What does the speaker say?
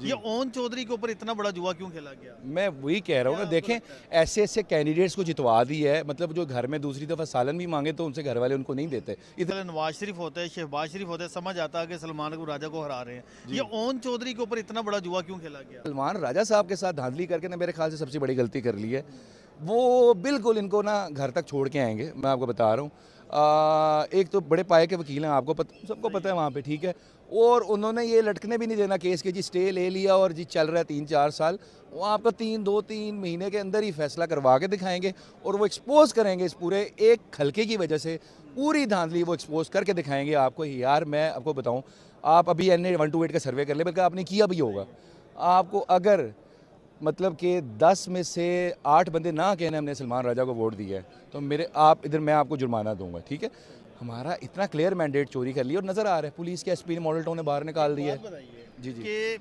ये ओन चौधरी के ऊपर इतना बड़ा जुआ क्यों खेला गया? मैं वही कह रहा हूँ ना, देखें ऐसे ऐसे कैंडिडेट्स को जितवा दी है, मतलब जो घर में दूसरी दफ़ा सालन भी मांगे तो उनसे घर वाले उनको नहीं देते। पहले नवाज शरीफ होते हैं, शहबाज शरीफ होते हैं, समझ आता है कि सलमान राजा को हरा रहे हैं। जी। ये ओन चौधरी के ऊपर इतना बड़ा जुआ क्यों खेला गया? सलमान राजा साहब के साथ धांधली करके ना मेरे ख्याल से सबसे बड़ी गलती कर ली है। वो बिल्कुल इनको ना घर तक छोड़ के आएंगे, मैं आपको बता रहा हूँ। एक तो बड़े पाए के वकील हैं, आपको पता, सबको पता है वहाँ पे, ठीक है। और उन्होंने ये लटकने भी नहीं देना केस के, जी स्टे ले लिया और जी चल रहा है 3-4 साल। वो आपका 2-3 महीने के अंदर ही फैसला करवा के दिखाएंगे और वो एक्सपोज करेंगे इस पूरे एक खलके की वजह से। पूरी धांधली वो एक्सपोज करके दिखाएंगे आपको। यार मैं आपको बताऊँ, आप अभी NA 128 का सर्वे कर ले, बल्कि आपने किया भी होगा। आपको अगर मतलब कि 10 में से 8 बंदे ना कहने हमने सलमान राजा को वोट दिया है, तो मेरे आप इधर मैं आपको जुर्माना दूंगा, ठीक है। हमारा इतना क्लियर मैंडेट चोरी कर लिया और नज़र आ रहा है पुलिस के SP ने मॉडल टाउन ने बाहर निकाल दिया है। बताइए जी जी। कि